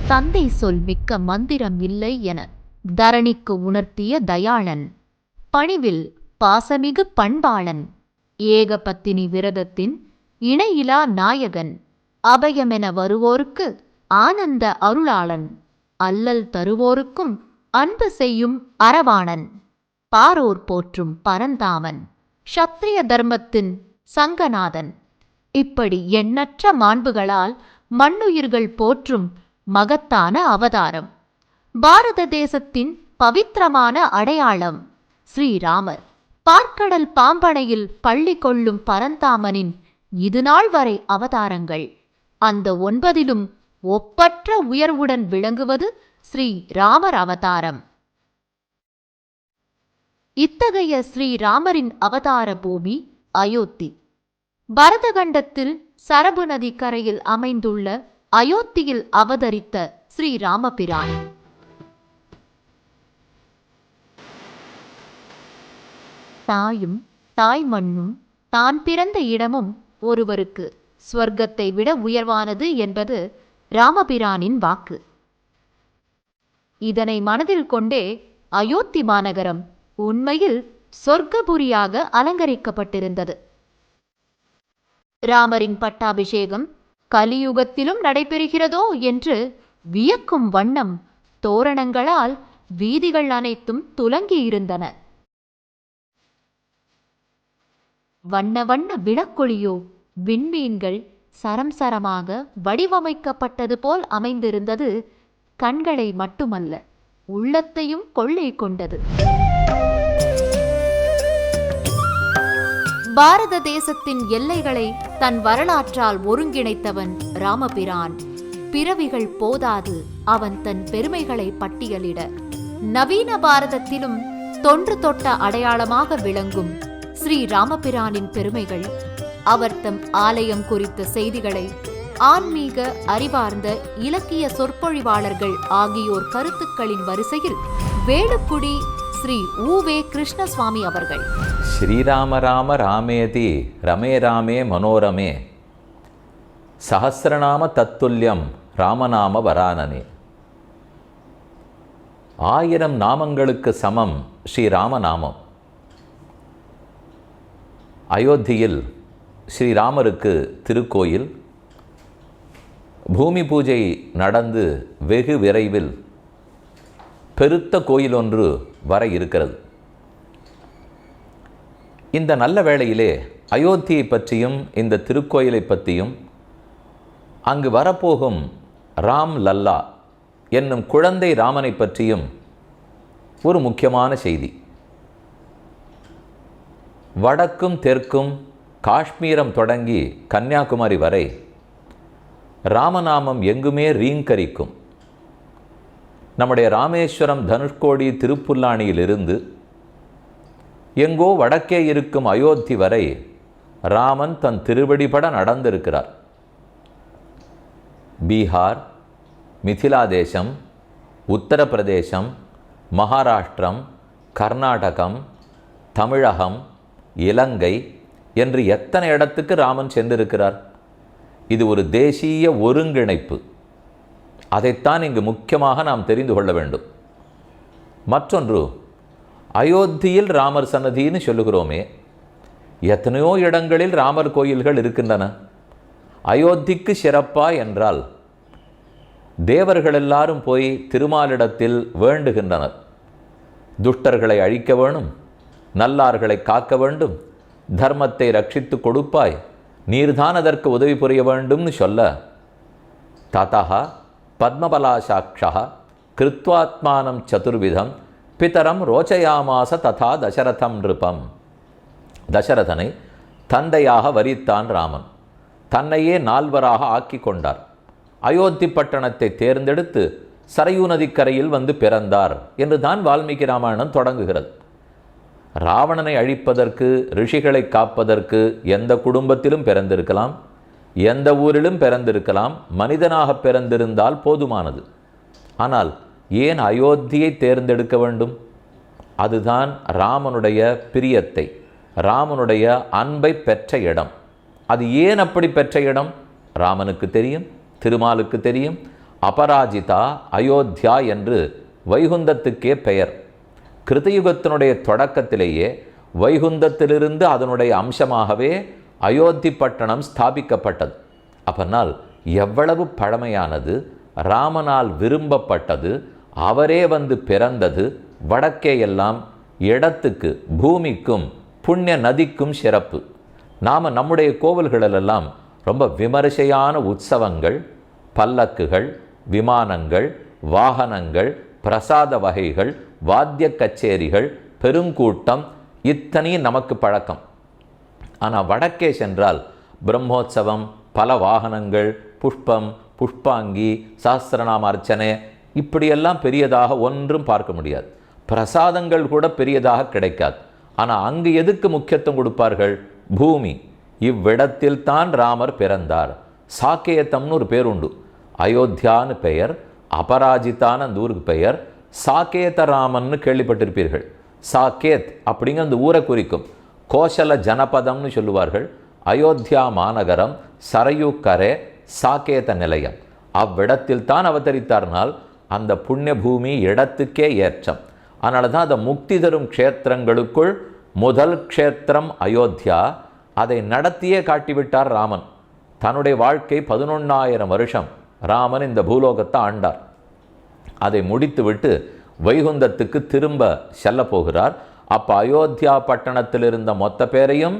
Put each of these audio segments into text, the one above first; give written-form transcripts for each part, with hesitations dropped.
தந்தை சொல் மிக்க மந்திரம் இல்லை என தரணிக்கு உணர்த்திய தயாளன், பணிவில் பாசமிகு பண்பாளன், ஏகபத்தினி விரதத்தின் இணையிலா நாயகன், அபயமென வருவோருக்கு ஆனந்த அருளாளன், அல்லல் தருவோருக்கும் அன்பு செய்யும் அரவாணன், பாரோர் போற்றும் பரந்தாமன், க்ஷத்ரிய தர்மத்தின் சங்கநாதன், இப்படி எண்ணற்ற மாண்புகளால் மண்ணுயிர்கள் போற்றும் மகத்தான அவதாரம், பாரத தேசத்தின் பவித்திரமான அடையாளம் ஸ்ரீராமர். பார்க்கடல் பாம்பனையில் பள்ளி கொள்ளும் பரந்தாமனின் இதுநாள் வரை அவதாரங்கள், அந்த 9லும் ஒப்பற்ற உயர்வுடன் விளங்குவது ஸ்ரீராமர் அவதாரம். இத்தகைய ஸ்ரீராமரின் அவதார பூமி அயோத்தி. பரதகண்டத்தில் சரபு நதி கரையில் அமைந்துள்ள அயோத்தியில் அவதரித்த ஸ்ரீராமபிரான். தாயும் தாய் மண்ணும் தான் பிறந்த இடமும் ஒருவருக்கு ஸ்வர்க்கத்தை விட உயர்வானது என்பது ராமபிரானின் வாக்கு. இதனை மனதில் கொண்டே அயோத்தி மாநகரம் உண்மையில் சொர்க்கபுரியாக அலங்கரிக்கப்பட்டிருந்தது. ராமரின் பட்டாபிஷேகம் கலியுகத்திலும் நடைபெறுகிறதோ என்று வியக்கும் வண்ணம் தோரணங்களால் வீதிகள் அனைத்தும் துலங்கியிருந்தன. வண்ண வண்ண விளக்கொளியோ விண்மீன்கள் சரம் சரமாக வடிவமைக்கப்பட்டது போல் அமைந்திருந்தது. கண்களை மட்டுமல்ல, உள்ளத்தையும் கொள்ளை கொண்டது. பாரத தேசத்தின் எல்லைகளை தன் வரலாற்றால் ஒருங்கிணைத்தவன் ராமபிரான். பிறவிகள் போதாது அவன் தன் பெருமைகளை பட்டியலிட. நவீன பாரதத்திலும் தொன்று தொட்ட அடையாளமாக விளங்கும் ஸ்ரீ ராமபிரானின் பெருமைகள், அவர் தம் ஆலயம் குறித்த செய்திகளை ஆன்மீக அறிவார்ந்த இலக்கிய சொற்பொழிவாளர்கள் ஆகியோர் கருத்துக்களின் வரிசையில் வேலுக்குடி ஸ்ரீ உ.வே. கிருஷ்ணசுவாமி அவர்கள், ஸ்ரீராம ராம ராமேதி ரமே ராமே மனோரமே சஹஸ்ரநாம தத்துல்யம் ராமநாம வரானனே. 1000 நாமங்களுக்கு சமம் ஸ்ரீராமநாமம். அயோத்தியில் ஸ்ரீராமருக்கு திருக்கோயில், பூமி பூஜை நடந்து வெகு விரைவில் பெருத்த கோயில் ஒன்று வர இருக்கிறது. இந்த நல்ல வேளையிலே அயோத்தியை பற்றியும் இந்த திருக்கோயிலை பற்றியும் அங்கு வரப்போகும் ராம் லல்லா என்னும் குழந்தை ராமனை பற்றியும் ஒரு முக்கியமான செய்தி. வடக்கும் தெற்கும் காஷ்மீரம் தொடங்கி கன்னியாகுமரி வரை ராமநாமம் எங்குமே ரீங்கரிக்கும். நம்முடைய ராமேஸ்வரம், தனுஷ்கோடி, திருப்புல்லானியிலிருந்து எங்கோ வடக்கே இருக்கும் அயோத்தி வரை ராமன் தன் திருவடிபட நடந்திருக்கிறார். பீகார், மிதிலா தேசம், உத்தரப்பிரதேசம், மகாராஷ்டிரம், கர்நாடகம், தமிழகம், இலங்கை என்று எத்தனை இடத்துக்கு ராமன் சென்றிருக்கிறார். இது ஒரு தேசிய ஒருங்கிணைப்பு. அதைத்தான் இங்கு முக்கியமாக நாம் தெரிந்து கொள்ள வேண்டும். மற்றொன்று, அயோத்தியில் ராமர் சன்னதின்னு சொல்லுகிறோமே, எத்தனையோ இடங்களில் ராமர் கோயில்கள் இருக்கின்றன. அயோத்திக்கு சிறப்பா என்றால் தேவர்கள் எல்லாரும் போய் திருமாலிடத்தில் வேண்டுகின்றனர். துஷ்டர்களை அழிக்க வேணும், நல்லார்களை காக்க வேண்டும், தர்மத்தை ரட்சித்து கொடுப்பாய், நீர்தான் அதற்கு உதவி புரிய வேண்டும்னு சொல்ல, ததா பத்மபலாசாட்சா கிருத்வாத்மானம் சதுர்விதம் பிதரம் ரோச்சயாமாச ததா தசரதம் நிருபம். தசரதனை தந்தையாக வரித்தான் ராமன். தன்னையே 4வராக ஆக்கி கொண்டார். அயோத்தி பட்டணத்தை தேர்ந்தெடுத்து சரையூ நதிக்கரையில் வந்து பிறந்தார் என்று தான் வால்மீகி ராமாயணம் தொடங்குகிறது. ராவணனை அழிப்பதற்கு, ரிஷிகளை காப்பதற்கு எந்த குடும்பத்திலும் பிறந்திருக்கலாம், எந்த ஊரிலும் பிறந்திருக்கலாம். மனிதனாக பிறந்திருந்தால் போதுமானது. ஆனால் ஏன் அயோத்தியை தேர்ந்தெடுக்க வேண்டும்? அதுதான் ராமனுடைய பிரியத்தை, ராமனுடைய அன்பை பெற்ற இடம். அது ஏன் அப்படி பெற்ற இடம்? ராமனுக்கு தெரியும், திருமாலுக்கு தெரியும். அபராஜிதா அயோத்தியா என்று வைகுந்தத்துக்கே பெயர். கிருதயுகத்தினுடைய தொடக்கத்திலேயே வைகுந்தத்திலிருந்து அதனுடைய அம்சமாகவே அயோத்தி பட்டணம் ஸ்தாபிக்கப்பட்டது. அப்பனால் எவ்வளவு பழமையானது, ராமனால் விரும்பப்பட்டது, அவரே வந்து பிறந்தது. வடக்கே எல்லாம் இடத்துக்கு, பூமிக்கும், புண்ணிய நதிக்கும் சிறப்பு. நாம் நம்முடைய கோவில்களெல்லாம் ரொம்ப விமரிசையான உற்சவங்கள், பல்லக்குகள், விமானங்கள், வாகனங்கள், பிரசாத வகைகள், வாத்திய கச்சேரிகள், பெருங்கூட்டம், இத்தனையும் நமக்கு பழக்கம். ஆனால் வடக்கே சென்றால் பிரம்மோற்சவம், பல வாகனங்கள், புஷ்பம், புஷ்பாங்கி, சாஸ்திரநாம அர்ச்சனை, இப்படியெல்லாம் பெரியதாக ஒன்றும் பார்க்க முடியாது. பிரசாதங்கள் கூட பெரியதாக கிடைக்காது. ஆனால் அங்கு எதுக்கு முக்கியத்துவம் கொடுப்பார்கள்? பூமி. இவ்விடத்தில் தான் ராமர் பிறந்தார். சாக்கேதம்னு ஒரு பேர் உண்டு. அயோத்தியான்னு பெயர், அபராஜிதான்னு அந்த ஊருக்கு பெயர். சாக்கேத ராமன்னு கேள்விப்பட்டிருப்பீர்கள். சாக்கேத் அப்படிங்கிற அந்த ஊரை குறிக்கும். கோசல ஜனபதம்னு சொல்லுவார்கள். அயோத்தியா மாநகரம், சரையூ கரை, சாக்கேத நிலையம். அவ்விடத்தில் தான் அவதரித்தார்னால் அந்த புண்ணிய பூமி இடத்துக்கே ஏற்றம். அதனால தான் அதை முக்தி தரும் க்ஷேத்திரங்களுக்குள் முதல் க்ஷேத்திரம் அயோத்தியா. அதை நடத்தியே காட்டிவிட்டார் ராமன். தன்னுடைய வாழ்க்கை 11,000 வருஷம் ராமன் இந்த பூலோகத்தை ஆண்டார். அதை முடித்துவிட்டு வைகுந்தத்துக்கு திரும்ப செல்ல போகிறார். அப்போ அயோத்தியா பட்டணத்தில் இருந்த மொத்த பேரையும்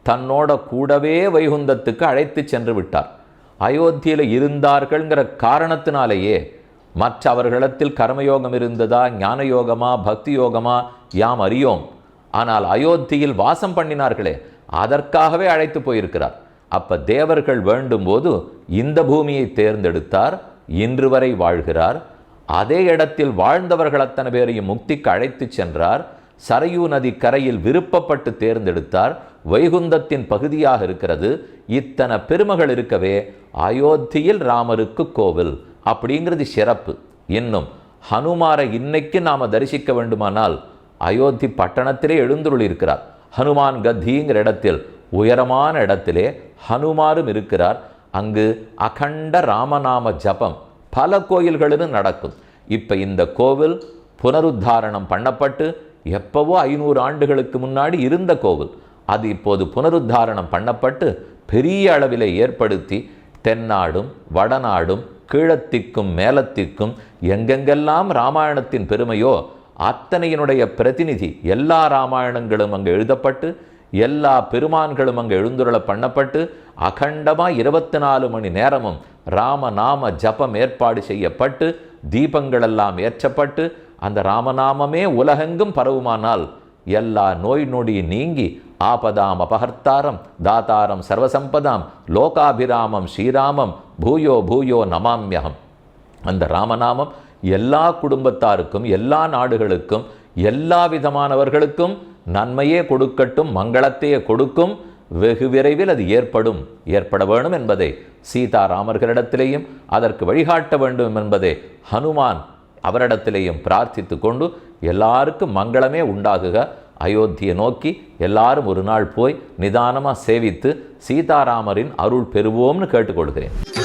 தன்னோட கூடவே வைகுந்தத்துக்கு அழைத்து சென்று விட்டார். அயோத்தியில் இருந்தார்கள்ங்கிற காரணத்தினாலேயே மற்ற அவர்களிடத்தில் கர்மயோகம் இருந்ததா, ஞான யோகமா, பக்தி யோகமா யாம் அறியோம். ஆனால் அயோத்தியில் வாசம் பண்ணினார்களே, அதற்காகவே அழைத்து போயிருக்கிறார். அப்ப தேவர்கள் வேண்டும் போது இந்த பூமியை தேர்ந்தெடுத்தார். இன்று வரை வாழ்கிறார். அதே இடத்தில் வாழ்ந்தவர்கள் அத்தனை பேரையும் முக்திக்கு அழைத்து சென்றார். சரையூ நதி கரையில் விருப்பப்பட்டு தேர்ந்தெடுத்தார். வைகுந்தத்தின் பகுதியாக இருக்கிறது. இத்தனை பெருமகள் இருக்கவே அயோத்தியில் ராமருக்கு கோவில் அப்படிங்கிறது சிறப்பு. இன்னும் ஹனுமாரை இன்னைக்கு நாம் தரிசிக்க வேண்டுமானால் அயோத்தி பட்டணத்திலே எழுந்துருள் இருக்கிறார். ஹனுமான் கத்திங்கிற இடத்தில், உயரமான இடத்திலே ஹனுமாரும் இருக்கிறார். அங்கு அகண்ட ராமநாம ஜபம் பல கோயில்களிலும் நடக்கும். இப்போ இந்த கோவில் புனருத்தாரணம் பண்ணப்பட்டு எப்பவோ 500 ஆண்டுகளுக்கு முன்னாடி இருந்த கோவில். அது இப்போது புனருத்தாரணம் பண்ணப்பட்டு பெரிய அளவிலே ஏற்படுத்தி தென்னாடும் வடநாடும் கீழத்திற்கும் மேலத்திற்கும் எங்கெங்கெல்லாம் ராமாயணத்தின் பெருமையோ அத்தனையினுடைய பிரதிநிதி எல்லா ராமாயணங்களும் அங்கே எழுதப்பட்டு எல்லா பெருமான்களும் அங்கே எழுந்துருள பண்ணப்பட்டு அகண்டமாக 24 மணி நேரமும் ராமநாம ஜபம் ஏற்பாடு செய்யப்பட்டு தீபங்களெல்லாம் ஏற்றப்பட்டு அந்த ராமநாமமே உலகெங்கும் பரவுமானால் எல்லா நோய் நொடி நீங்கி ஆபதாம் அபஹர்த்தாரம் தாத்தாரம் சர்வசம்பதாம் லோகாபிராமம் ஸ்ரீராமம் பூயோ பூயோ நமாம்யகம். அந்த ராமநாமம் எல்லா குடும்பத்தாருக்கும், எல்லா நாடுகளுக்கும், எல்லா விதமானவர்களுக்கும் நன்மையே கொடுக்கட்டும், மங்களத்தையே கொடுக்கும். வெகு விரைவில் அது ஏற்பட வேணும் என்பதை சீதாராமர்களிடத்திலேயும் அதற்கு வழிகாட்ட வேண்டும் என்பதை ஹனுமான் அவரிடத்திலேயும் பிரார்த்தித்து கொண்டு எல்லாருக்கும் மங்களமே உண்டாகுக. அயோத்தியை நோக்கி எல்லாரும் ஒரு நாள் போய் நிதானமாக சேவித்து சீதாராமரின் அருள் பெறுவோம்னு கேட்டுக்கொள்கிறேன்.